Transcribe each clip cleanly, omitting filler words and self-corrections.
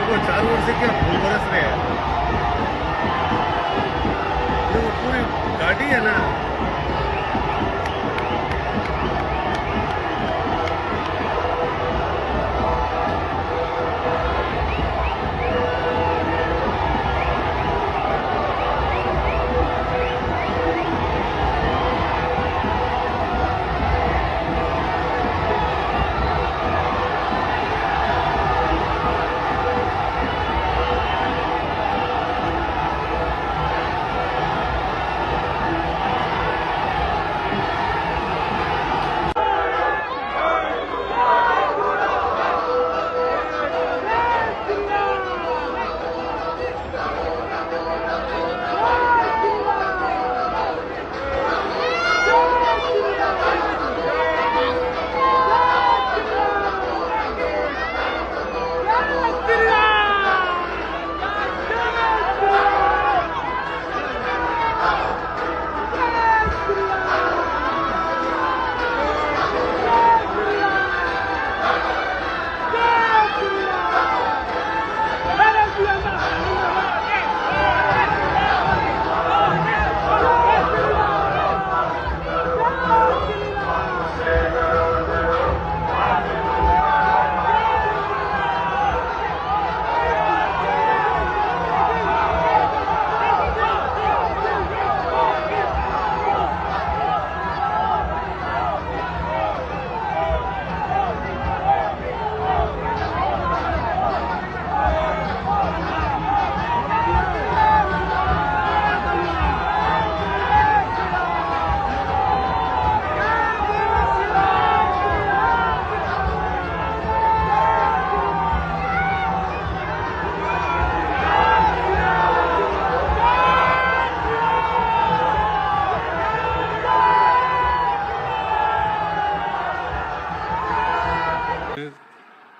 देखो चारों ओर से क्या फूल बरस रहे हैं। ये वो पूरी घाटी है ना।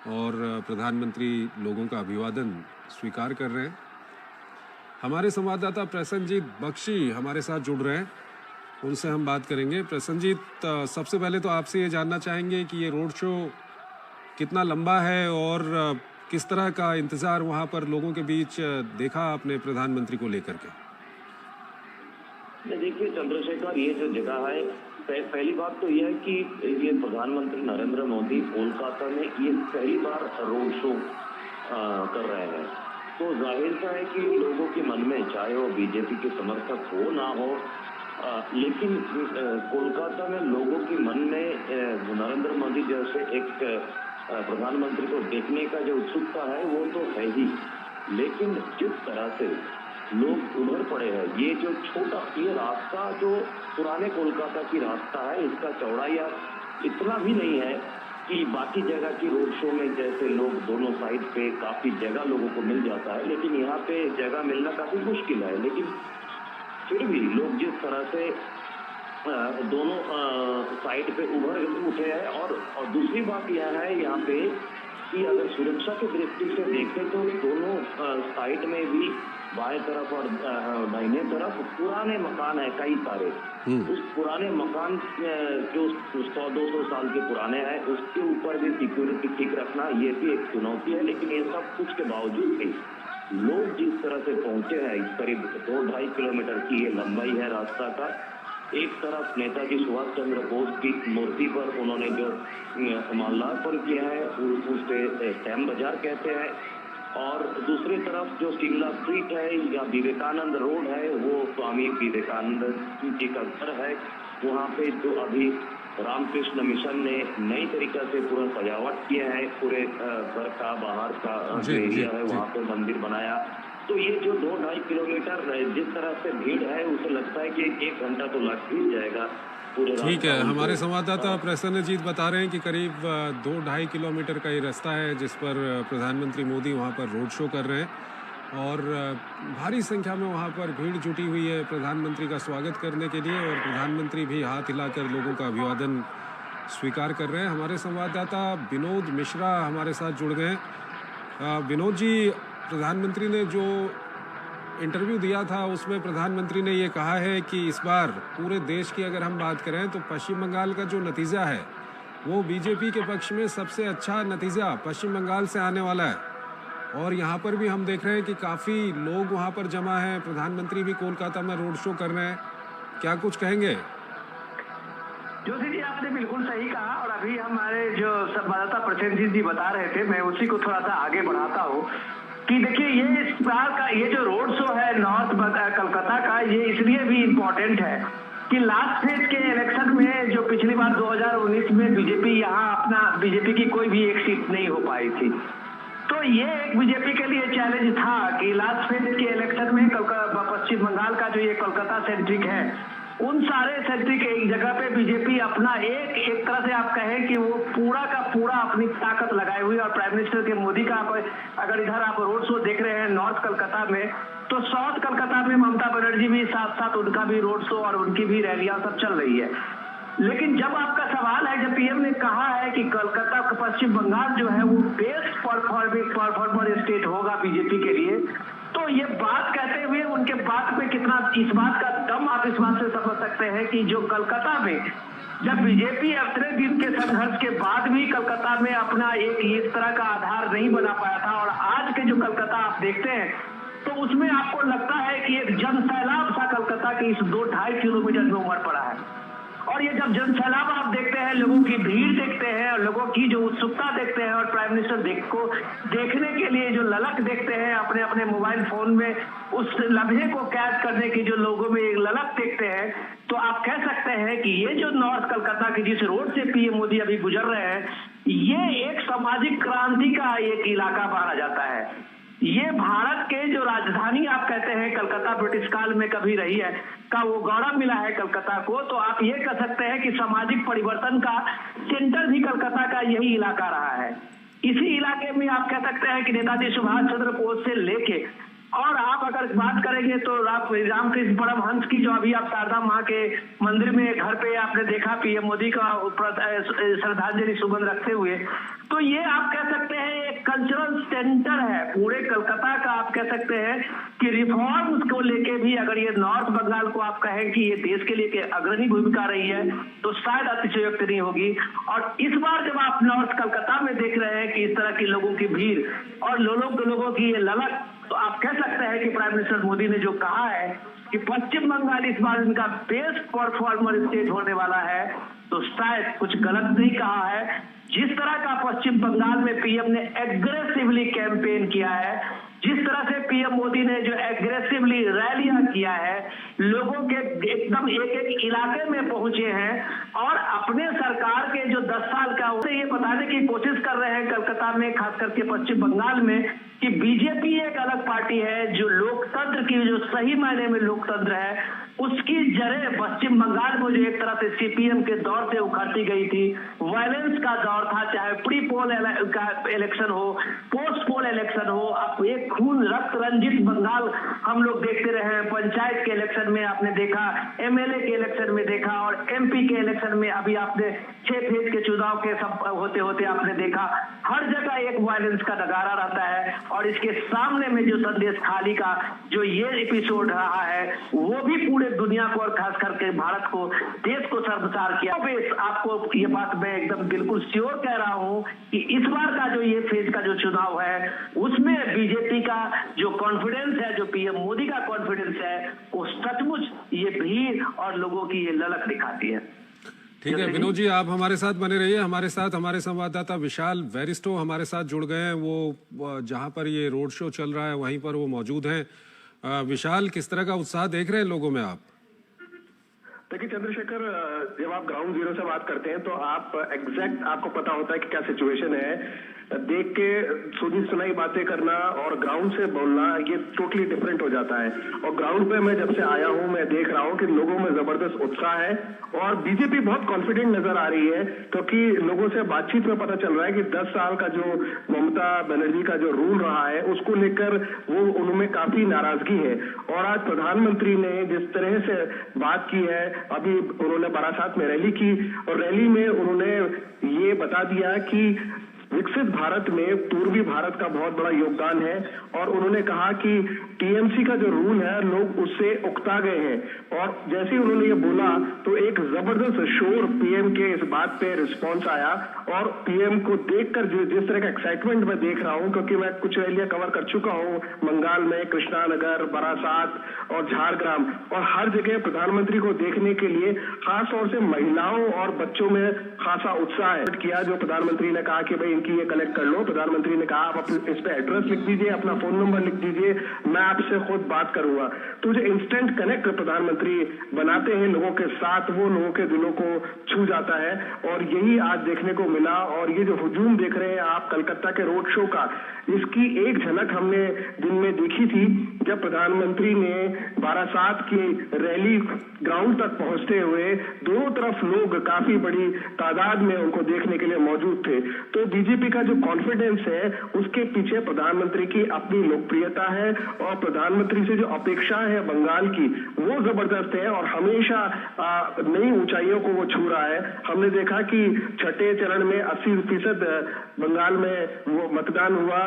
और प्रधानमंत्री लोगों का अभिवादन स्वीकार कर रहे हैं। हमारे संवाददाता प्रसन्नजीत बख्शी हमारे साथ जुड़ रहे हैं, उनसे हम बात करेंगे। प्रसन्नजीत, सबसे पहले तो आपसे ये जानना चाहेंगे कि ये रोड शो कितना लंबा है और किस तरह का इंतजार वहाँ पर लोगों के बीच देखा आपने प्रधानमंत्री को लेकर के? देखिए चंद्रशेखर, ये जो जगह है, पहली बात तो यह है कि ये प्रधानमंत्री नरेंद्र मोदी कोलकाता में ये पहली बार रोड शो कर रहे हैं। तो जाहिर सा है कि लोगों के मन में, चाहे वो बीजेपी के समर्थक हो ना हो, लेकिन कोलकाता में लोगों के मन में नरेंद्र मोदी जैसे एक प्रधानमंत्री को देखने का जो उत्सुकता है वो तो है ही। लेकिन जिस तरह से लोग उभर पड़े हैं, ये जो छोटा ये रास्ता जो पुराने कोलकाता की रास्ता है, इसका चौड़ाई इतना भी नहीं है कि बाकी जगह की रोड शो में जैसे लोग दोनों साइड पे काफी जगह लोगों को मिल जाता है, लेकिन यहाँ पे जगह मिलना काफी मुश्किल है। लेकिन फिर भी लोग जिस तरह से दोनों साइड पे उभर उठे हैं, और दूसरी बात यह है यहाँ पे कि अगर सुरक्षा की दृष्टि से देखें तो दोनों साइड में भी बाएं तरफ और दाहिने तरफ पुराने मकान है कई सारे। उस पुराने मकान जो 100-200 साल के पुराने हैं, उसके ऊपर भी सिक्योरिटी ठीक रखना ये भी एक चुनौती है। लेकिन ये सब कुछ के बावजूद भी लोग जिस तरह से पहुंचे हैं, करीब 2-2.5 किलोमीटर की ये लंबाई है रास्ता का। एक तरफ नेताजी सुभाष चंद्र बोस की मूर्ति पर उन्होंने जो माल्यार्पण किया है उसे सैम बाजार कहते हैं, और दूसरी तरफ जो शिमला स्ट्रीट है या विवेकानंद रोड है, वो स्वामी विवेकानंद जी का घर है। वहाँ पे जो अभी रामकृष्ण मिशन ने नई तरीका से पूरा सजावट किया है, पूरे घर का बाहर का जो एरिया है वहाँ पे मंदिर बनाया। तो ये जो 2-2.5 किलोमीटर जिस तरह से भीड़ है, उसे लगता है कि 1 घंटा तो लग ही जाएगा। ठीक है, हमारे संवाददाता प्रसन्नजीत बता रहे हैं कि करीब 2-2.5 किलोमीटर का ये रास्ता है जिस पर प्रधानमंत्री मोदी वहाँ पर रोड शो कर रहे हैं, और भारी संख्या में वहाँ पर भीड़ जुटी हुई है प्रधानमंत्री का स्वागत करने के लिए, और प्रधानमंत्री भी हाथ हिलाकर लोगों का अभिवादन स्वीकार कर रहे हैं। हमारे संवाददाता विनोद मिश्रा हमारे साथ जुड़ गए हैं। विनोद जी, प्रधानमंत्री ने जो इंटरव्यू दिया था उसमें प्रधानमंत्री ने ये कहा है कि इस बार पूरे देश की अगर हम बात करें तो पश्चिम बंगाल का जो नतीजा है वो बीजेपी के पक्ष में सबसे अच्छा नतीजा पश्चिम बंगाल से आने वाला है। और यहाँ पर भी हम देख रहे हैं कि काफ़ी लोग वहाँ पर जमा हैं। प्रधानमंत्री भी कोलकाता में रोड शो कर रहे हैं, क्या कुछ कहेंगे? जोशी जी, आपने बिल्कुल सही कहा और अभी हमारे जो संवाददाता प्रसेनजीत जी बता रहे थे, मैं उसी को थोड़ा सा आगे बढ़ाता हूँ कि देखिए ये इस बार का ये जो रोड शो है नॉर्थ कलकत्ता का, ये इसलिए भी इम्पोर्टेंट है कि लास्ट फेज के इलेक्शन में जो पिछली बार 2019 में बीजेपी की कोई भी एक सीट नहीं हो पाई थी, तो ये एक बीजेपी के लिए चैलेंज था कि लास्ट फेज के इलेक्शन में पश्चिम बंगाल का जो ये कोलकाता सेंट्रिक है, उन सारे सेंट्रिक एक जगह पे बीजेपी अपना एक तरह से आप कहें कि वो पूरा का पूरा अपनी ताकत लगाई हुई। और प्राइम मिनिस्टर के मोदी का अगर इधर आप रोड शो देख रहे हैं नॉर्थ कलकत्ता में, तो साउथ कलकत्ता में ममता बनर्जी भी साथ साथ उनका भी रोड शो और उनकी भी रैलियां सब चल रही है। लेकिन जब आपका सवाल है, जब पीएम ने कहा है कि कोलकाता का पश्चिम बंगाल जो है वो बेस्ट परफॉर्मर स्टेट होगा बीजेपी के लिए, तो ये बात कहते हुए उनके बात पे कितना इस बात का दम आप इस बात से समझ सकते हैं कि जो कोलकाता में जब बीजेपी इतने दिन के संघर्ष के बाद भी कोलकाता में अपना एक इस तरह का आधार नहीं बना पाया था, और आज के जो कोलकाता आप देखते हैं तो उसमें आपको लगता है कि एक जन सैलाब सा कोलकाता के इस 2-2.5 किलोमीटर में उमड़ पड़ा है। और ये जब जन सैलाब आप देखते हैं, लोगों की भीड़ देखते हैं और लोगों की जो उत्सुकता देखते हैं और प्राइम मिनिस्टर को देखने के लिए जो ललक देखते हैं अपने अपने मोबाइल फोन में, उस लम्हे को कैद करने की जो लोगों में एक ललक देखते हैं, तो आप कह सकते हैं कि ये जो नॉर्थ कलकत्ता की जिस रोड से पीएम मोदी अभी गुजर रहे हैं, ये एक सामाजिक क्रांति का एक इलाका माना जाता है। ये भारत के जो राजधानी आप कहते हैं कलकत्ता ब्रिटिश काल में कभी रही है का वो गौरव मिला है कलकत्ता को, तो आप ये कह सकते हैं कि सामाजिक परिवर्तन का सेंटर भी कलकत्ता का यही इलाका रहा है। इसी इलाके में आप कह सकते हैं कि नेताजी सुभाष चंद्र बोस से लेके, और आप अगर बात करेंगे तो रामकृष्ण परमहंस की जो अभी आप शारदा माँ के मंदिर में घर पे आपने देखा पीएम मोदी का श्रद्धांजलि सुमन रखते हुए, तो ये आप कह सकते हैं एक कल्चरल सेंटर है पूरे कलकत्ता का। आप कह सकते हैं कि रिफॉर्म्स को लेके भी अगर ये नॉर्थ बंगाल को आप कहें कि ये देश के लिए अग्रणी भूमिका रही है, तो शायद अतिशयोक्ति नहीं होगी। और इस बार जब आप नॉर्थ कलकत्ता में देख रहे हैं कि इस तरह की लोगों की भीड़ और लोगों की ये ललक, तो आप कह सकते हैं कि प्राइम मिनिस्टर मोदी ने जो कहा है कि पश्चिम बंगाल इस बार इनका बेस्ट परफॉर्मर स्टेट होने वाला है, तो शायद कुछ गलत नहीं कहा है। जिस तरह का पश्चिम बंगाल में पीएम ने एग्रेसिवली कैंपेन किया है, जिस तरह से पीएम मोदी ने जो एग्रेसिवली रैलियां किया है, लोगों के एकदम एक इलाके में पहुंचे हैं और अपने सरकार के जो 10 साल का उसे ये बताने की कोशिश कर रहे हैं कलकत्ता में, खास करके पश्चिम बंगाल में, कि बीजेपी एक अलग पार्टी है जो लोकतंत्र की जो सही मायने में लोकतंत्र है उसकी जड़ें पश्चिम बंगाल में जो एक तरह से सीपीएम के दौर से उखड़ती गई थी, वायलेंस का दौर था, चाहे प्री पोल का इलेक्शन हो, पोस्ट पोल इलेक्शन हो, अब एक खून रक्त रंजित बंगाल हम लोग देखते रहे हैं। पंचायत के इलेक्शन में आपने देखा, एमएलए के इलेक्शन में देखा, और एमपी के इलेक्शन में अभी आपने 6 फेज के चुनाव के सब होते होते आपने देखा, हर जगह एक वायलेंस का नगारा रहता है। और इसके सामने में जो संदेश खाली का जो ये एपिसोड रहा है, वो भी पूरे दुनिया को और खास करके भारत को, देश को शर्मसार किया। आपको ये बात मैं एकदम बिल्कुल श्योर कह रहा हूँ कि इस बार का जो ये फेज का जो चुनाव है, उसमें बीजेपी का जो कॉन्फिडेंस है, जो पीएम मोदी का कॉन्फिडेंस है, वो सचमुच ये भीड़ और लोगों की ये ललक दिखाती है। ठीक है विनोद जी, आप हमारे साथ बने रहिए। हमारे साथ हमारे संवाददाता विशाल वेरिस्टो हमारे साथ जुड़ गए हैं, वो जहां पर ये रोड शो चल रहा है वहीं पर वो मौजूद हैं। विशाल, किस तरह का उत्साह देख रहे हैं लोगों में आप? देखिए चंद्रशेखर, जब आप ग्राउंड जीरो से बात करते हैं तो आप एग्जैक्ट आपको पता होता है कि क्या सिचुएशन है। देख के सुनी सुनाई बातें करना और ग्राउंड से बोलना ये टोटली डिफरेंट हो जाता है। और ग्राउंड पे मैं जब से आया हूँ मैं देख रहा हूँ कि लोगों में जबरदस्त उत्साह है और बीजेपी बहुत कॉन्फिडेंट नजर आ रही है, क्योंकि लोगों से बातचीत में पता चल रहा है कि 10 साल का जो ममता बनर्जी का जो रूल रहा है उसको लेकर वो उनमें काफी नाराजगी है। और आज प्रधानमंत्री ने जिस तरह से बात की है, अभी उन्होंने बारासात में रैली की और रैली में उन्होंने ये बता दिया कि विकसित भारत में पूर्वी भारत का बहुत बड़ा योगदान है और उन्होंने कहा कि टीएमसी का जो रूल है लोग उससे उकता गए हैं। और जैसे ही उन्होंने ये बोला तो एक जबरदस्त शोर पीएम के इस बात पे रिस्पांस आया और पीएम को देखकर जिस तरह का एक्साइटमेंट मैं देख रहा हूं, क्योंकि मैं कुछ रैलियां कवर कर चुका हूं बंगाल में, कृष्णानगर, बरासात और झारग्राम, और हर जगह प्रधानमंत्री को देखने के लिए खासतौर से महिलाओं और बच्चों में खासा उत्साह है। किया जो प्रधानमंत्री ने कहा कि भाई इनकी ये कलेक्ट कर लो, प्रधानमंत्री ने कहा आप इस पे एड्रेस लिख दीजिए, अपना फोन नंबर लिख दीजिए, मैं आपसे खुद बात करूंगा। तो जो इंस्टेंट कनेक्ट प्रधानमंत्री बनाते हैं लोगों के साथ, वो लोगों के दिलों को छू जाता है और यही आज देखने को मिला। और ये जो हुजूम देख रहे हैं आप कलकत्ता के रोड शो का, इसकी एक झलक हमने दिन में देखी थी जब प्रधानमंत्री ने बारासात की रैली ग्राउंड तक पहुंचते हुए दोनों तरफ लोग काफी बड़ी तादाद में उनको देखने के लिए मौजूद थे। तो बीजेपी का जो कॉन्फिडेंस है उसके पीछे प्रधानमंत्री की अपनी लोकप्रियता है और प्रधानमंत्री से जो अपेक्षा है बंगाल की वो जबरदस्त है और हमेशा नई ऊंचाइयों को वो छू रहा है। हमने देखा कि छठे चरण में 80% बंगाल में वो मतदान हुआ,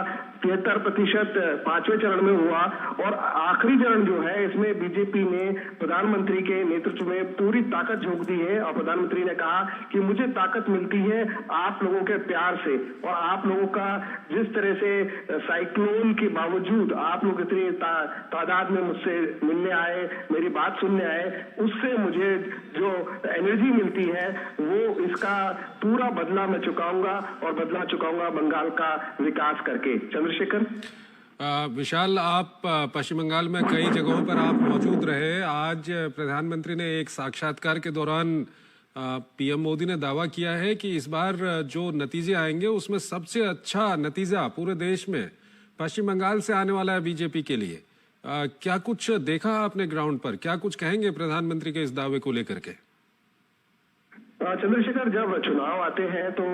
73% पांचवें चरण में हुआ और आखिरी चरण जो है इसमें बीजेपी ने प्रधानमंत्री के नेतृत्व में पूरी ताकत झोंक दी है और प्रधानमंत्री ने कहा कि मुझे ताकत मिलती है आप लोगों के प्यार से और आप लोगों का जिस तरह से साइक्लोन के बावजूद आप लोग इतनी तादाद में मुझसे मिलने आए, मेरी बात सुनने आए, उससे मुझे जो एनर्जी मिलती है वो इसका पूरा बदला मैं चुकाऊंगा और बदला चुकाऊंगा बंगाल का विकास करके। चंद्रशेखर। विशाल, आप पश्चिम बंगाल में कई जगहों पर आप मौजूद रहे। आज प्रधानमंत्री ने एक साक्षात्कार के दौरान पीएम मोदी ने दावा किया है कि इस बार जो नतीजे आएंगे उसमें सबसे अच्छा नतीजा पूरे देश में पश्चिम बंगाल से आने वाला है बीजेपी के लिए। क्या कुछ देखा आपने ग्राउंड पर, क्या कुछ कहेंगे प्रधानमंत्री के इस दावे को लेकर के? चंद्रशेखर, जब चुनाव आते हैं तो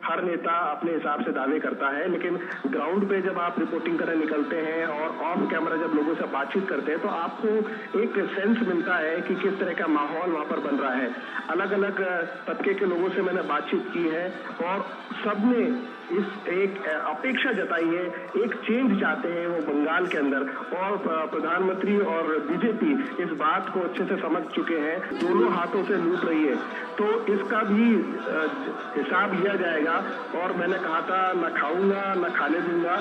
हर नेता अपने हिसाब से दावे करता है, लेकिन ग्राउंड पे जब आप रिपोर्टिंग करने निकलते हैं और ऑफ कैमरा जब लोगों से बातचीत करते हैं तो आपको एक सेंस मिलता है कि किस तरह का माहौल वहां पर बन रहा है। अलग अलग तबके के लोगों से मैंने बातचीत की है और सबने इस एक अपेक्षा जताई है, एक चेंज चाहते हैं वो बंगाल के अंदर और प्रधानमंत्री और बीजेपी इस बात को अच्छे से समझ चुके हैं, दोनों हाथों से लूट रही है तो इसका भी हिसाब लिया जाएगा। और मैंने कहा था न खाऊंगा न खाने दूंगा,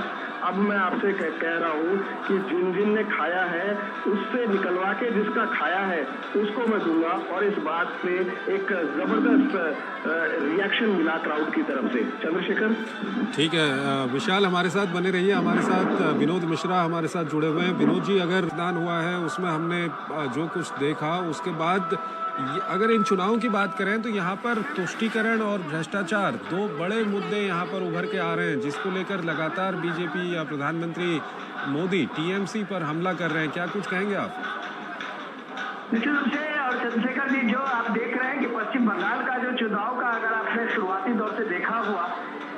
अब मैं आपसे कह रहा हूं कि जिन ने खाया है उससे निकलवा के जिसका खाया है उसको मैं दूंगा और इस बात पे एक जबरदस्त रिएक्शन मिला क्राउड की तरफ से। चंद्रशेखर। ठीक है विशाल, हमारे साथ बने रहिए। हमारे साथ विनोद मिश्रा हमारे साथ जुड़े हुए हैं। विनोद जी, अगर मतदान हुआ है उसमें हमने जो कुछ देखा उसके बाद अगर इन चुनावों की बात करें तो यहाँ पर तुष्टीकरण और भ्रष्टाचार दो बड़े मुद्दे यहाँ पर उभर के आ रहे हैं जिसको लेकर लगातार बीजेपी या प्रधानमंत्री मोदी टीएमसी पर हमला कर रहे हैं। क्या कुछ कहेंगे आप? निश्चित रूप से और चंद्रशेखर जी, जो आप देख रहे हैं कि पश्चिम बंगाल का जो चुनाव का अगर आपने शुरुआती दौर से देखा हुआ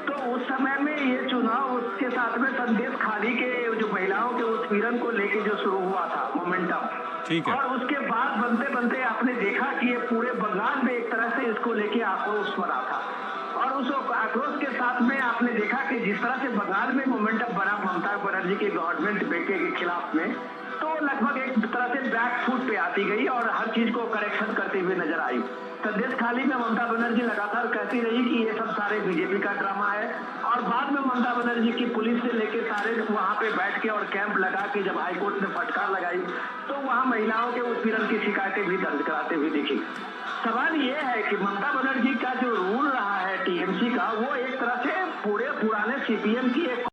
तो उस समय में ये चुनाव उसके साथ में संदेश खाली के जो महिलाओं के उत्पीड़न को लेके जो शुरू हुआ था मोमेंटम, ठीक है, और उसके बाद बनते बनते आपने देखा कि ये पूरे बंगाल में एक तरह से इसको लेके आक्रोश बना था और उस आक्रोश के साथ में आपने देखा कि जिस तरह से बंगाल में मोमेंटम बना ममता बनर्जी के गवर्नमेंट बेटे के खिलाफ में, तो लगभग एक तरह से बैक फुट पे आती गई और हर चीज को करेक्शन करते हुए नजर आई। संदेश खाली में ममता बनर्जी लगातार कहती रही कि ये सब सारे बीजेपी का ड्रामा है और बाद में ममता बनर्जी की पुलिस से लेके सारे वहां पे बैठ के और कैंप लगा के जब हाईकोर्ट ने फटकार लगाई तो वहां महिलाओं के उत्पीड़न की शिकायतें भी दर्ज कराते हुए दिखी। सवाल ये है कि ममता बनर्जी का जो रूल रहा है टीएमसी का, वो एक तरह से पूरे पुराने सीपीएम की एक